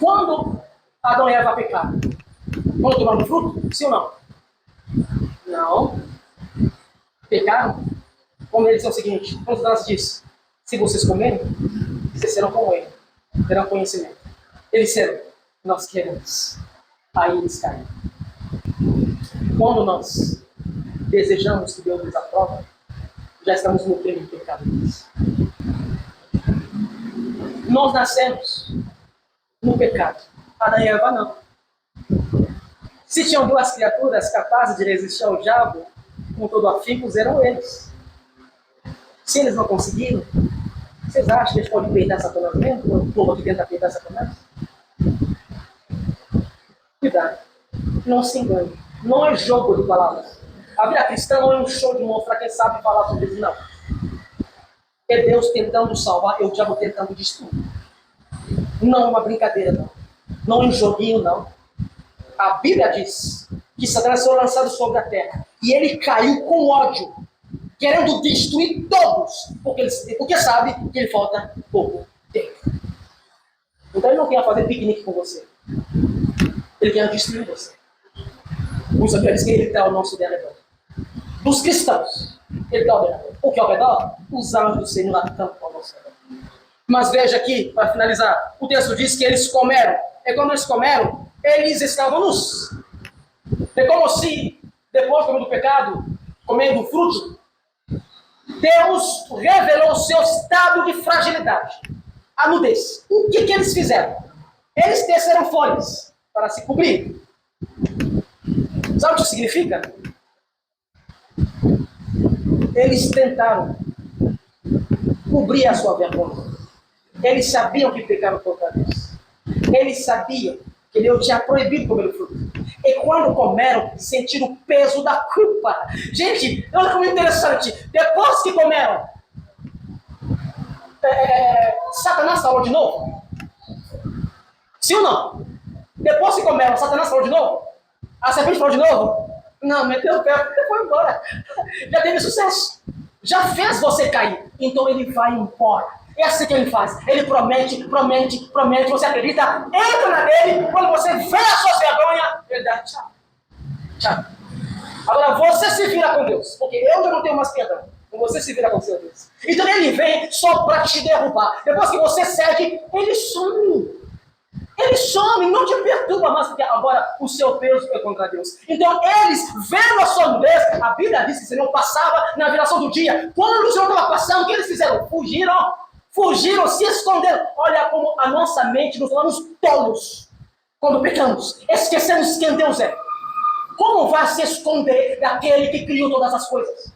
Quando Adão e Eva pecaram, quando tomaram do fruto? Sim ou não? Não. Pecaram? Como ele diz o seguinte, quando Satanás diz, se vocês comerem, vocês serão como ele, terão conhecimento. Eles disseram, nós queremos. Aí eles caem. Quando nós desejamos que Deus nos aprove, já estamos nutrindo em pecado. Nós nascemos no pecado. Adão e Eva não. Se tinham duas criaturas capazes de resistir ao diabo, com todo afinco, eram eles. Se eles não conseguiram, vocês acham que eles podem perder Satanás mesmo? O povo que tenta perder Satanás? Cuidado. Não se engane. Não é jogo de palavras. A vida cristã não é um show de mostrar quem sabe falar sobre Deus, não. É Deus tentando salvar, é o diabo tentando destruir. Não é uma brincadeira, não. Não é um joguinho, não. A Bíblia diz que Satanás foi lançado sobre a terra e ele caiu com ódio, querendo destruir todos, porque sabe que ele falta pouco tempo. Então ele não quer fazer piquenique com você. Ele quer destruir você. Os aqueles que ele está ao nosso derredor. Dos cristãos, ele está ao derredor. O que é ao redor? Os anjos do Senhor estão ao nosso redor. Mas veja aqui, para finalizar, o texto diz que eles comeram. E quando eles comeram, eles estavam nus. É como se, depois de comer do pecado, comendo o fruto, Deus revelou o seu estado de fragilidade, a nudez. O que eles fizeram? Eles teceram folhas para se cobrir. Sabe o que isso significa? Eles tentaram cobrir a sua vergonha. Eles sabiam que pecaram contra Deus. Eles sabiam que Deus tinha proibido comer o fruto. E quando comeram, sentiram o peso da culpa. Gente, olha como interessante. Depois que comeram, Satanás falou de novo? Sim ou não? Depois que comeram, Satanás falou de novo? A serpente falou de novo? Não, meteu o pé e foi embora. Já teve sucesso. Já fez você cair. Então ele vai embora. É assim que ele faz. Ele promete, promete, promete. Você acredita, entra na dele. Quando você vê a sua vergonha, ele dá tchau. Tchau. Agora você se vira com Deus. Porque eu já não tenho mais perdão. Então você se vira com seu Deus. Então ele vem só para te derrubar. Depois que você cede, ele some. Ele some, não te perturba mais, porque agora o seu peso é contra Deus. Então eles, vendo a sua nudez, a Bíblia diz que o Senhor passava na viração do dia. Quando o Senhor estava passando, o que eles fizeram? Fugiram. Fugiram, se esconderam. Olha como a nossa mente nos tornamos tolos quando pecamos. Esquecemos quem Deus é. Como vai se esconder daquele que criou todas as coisas?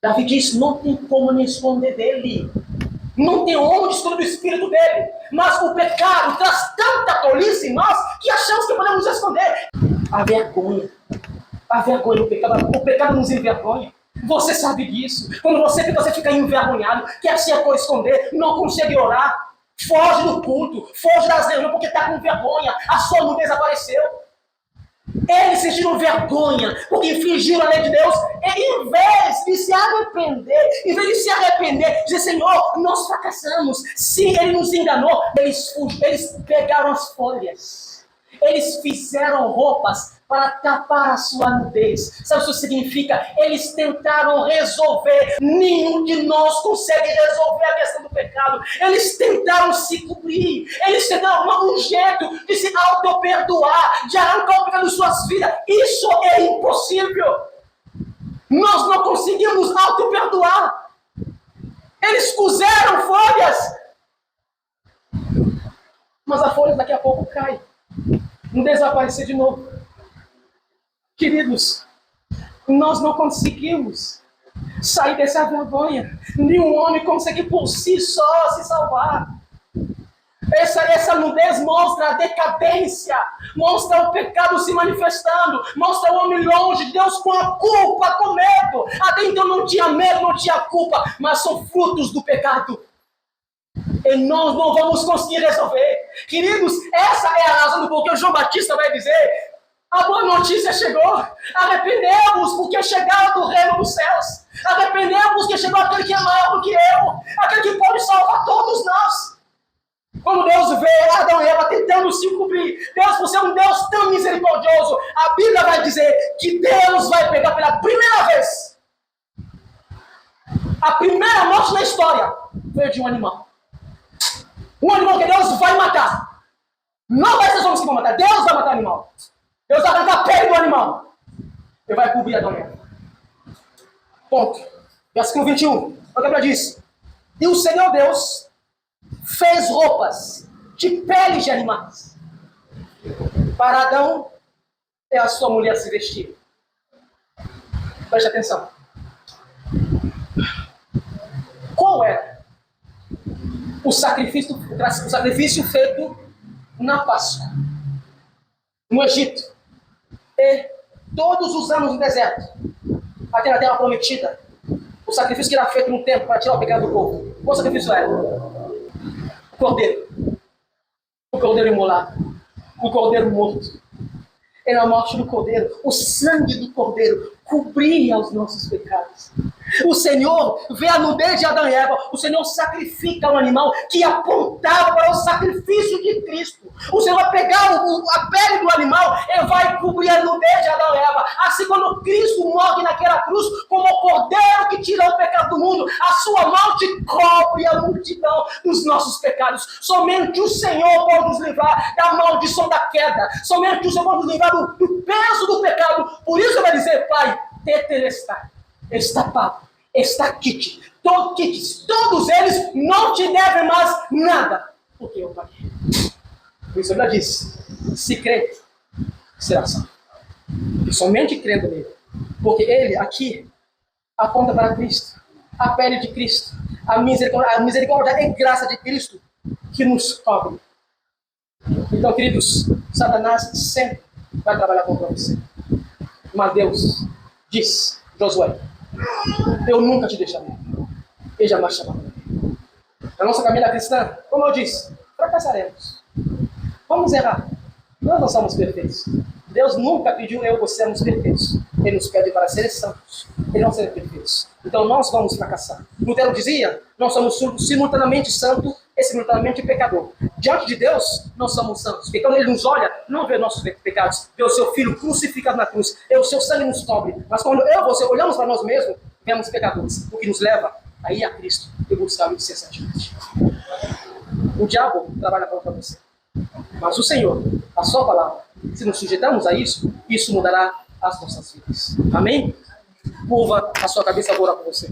Davi diz, não tem como me esconder dele. Não tem onde esconder do Espírito dele. Mas o pecado traz tanta tolice em nós que achamos que podemos esconder. A vergonha do pecado. O pecado nos envergonha. Você sabe disso. Quando você fica envergonhado, quer se esconder, não consegue orar, foge do culto, foge das reuniões porque está com vergonha. A sua nudez desapareceu. Eles sentiram vergonha porque infringiram a lei de Deus. E em vez de se arrepender, dizer, Senhor, nós fracassamos. Sim, ele nos enganou. Eles pegaram as folhas. Eles fizeram roupas para tapar a sua nudez. Sabe o que isso significa? Eles tentaram resolver. Nenhum de nós consegue resolver a questão do pecado. Eles tentaram se cobrir. Eles tentaram um jeito de se auto-perdoar, de arrancar o pecado de suas vidas. Isso é impossível. Nós não conseguimos auto-perdoar. Eles cozeram folhas. Mas a folha daqui a pouco cai. Não desaparecer de novo. Queridos, nós não conseguimos sair dessa vergonha. Nenhum homem consegue por si só se salvar. Essa nudez mostra a decadência, mostra o pecado se manifestando, mostra o homem longe de Deus com a culpa, com medo. Até então não tinha medo, não tinha culpa, mas são frutos do pecado. E nós não vamos conseguir resolver. Queridos, essa é a razão do porquê o João Batista vai dizer: a boa notícia chegou. Arrependemos, porque chegou do reino dos céus. Arrependemos, porque chegou aquele que é maior do que eu, aquele que pode salvar todos nós. Quando Deus vê Adão e Eva tentando se cobrir, Deus, por ser um Deus tão misericordioso, a Bíblia vai dizer que Deus vai pegar pela primeira vez. A primeira morte na história veio de um animal. Um animal que Deus vai matar. Não vai ser os homens que vão matar, Deus vai matar o animal. Deus vai arrancar a pele do animal. Ele vai cobrir Adão e Eva. Ponto. Versículo 21. A Bíblia diz: e o Senhor Deus fez roupas de peles de animais para Adão e a sua mulher se vestir. Preste atenção. qual era o sacrifício feito na Páscoa, no Egito, e todos os anos no deserto, até na terra prometida, o sacrifício que era feito no templo para tirar o pecado do povo. Qual sacrifício era? O cordeiro. O cordeiro imolado. O cordeiro morto. Era a morte do cordeiro. O sangue do cordeiro cobria os nossos pecados. O Senhor vê a nudez de Adão e Eva. O Senhor sacrifica um animal que apontava para o sacrifício de Cristo. O Senhor vai pegar a pele do animal e vai cobrir a nudez de Adão e Eva. Assim, quando Cristo morre naquela cruz, como o cordeiro que tira o pecado do mundo, a sua morte cobre a multidão dos nossos pecados. Somente o Senhor pode nos livrar da maldição da queda. Somente o Senhor pode nos livrar do peso do pecado. Por isso ele vai dizer: Pai, tetelestai, está pago, está quite. Todos eles não te devem mais nada, porque eu paguei. Por isso ele diz: se crer, será salvo. E somente crendo nele. Porque ele aqui aponta para Cristo, a pele de Cristo, a misericórdia e graça de Cristo que nos cobre. Então, queridos, Satanás sempre vai trabalhar contra você. Mas Deus diz: Josué, eu nunca te deixarei e jamais te abandonarei. Na nossa caminhada cristã, como eu disse, fracassaremos. Vamos errar. Nós não somos perfeitos. Deus nunca pediu eu e você sermos perfeitos. Ele nos pede para serem santos. Ele não serem perfeitos. Então nós vamos fracassar. Lutero dizia: nós somos simultaneamente santo e simultaneamente pecador. Diante de Deus, nós somos santos. Porque quando Ele nos olha, não vê nossos pecados. Vê o seu Filho crucificado na cruz. E o seu sangue nos cobre. Mas quando eu e você olhamos para nós mesmos, vemos pecadores. O que nos leva a ir a Cristo e buscar o incessantemente. O diabo trabalha contra você. Mas o Senhor, a sua palavra, se nos sujeitamos a isso, isso mudará as nossas vidas. Amém? Curva a sua cabeça agora com você.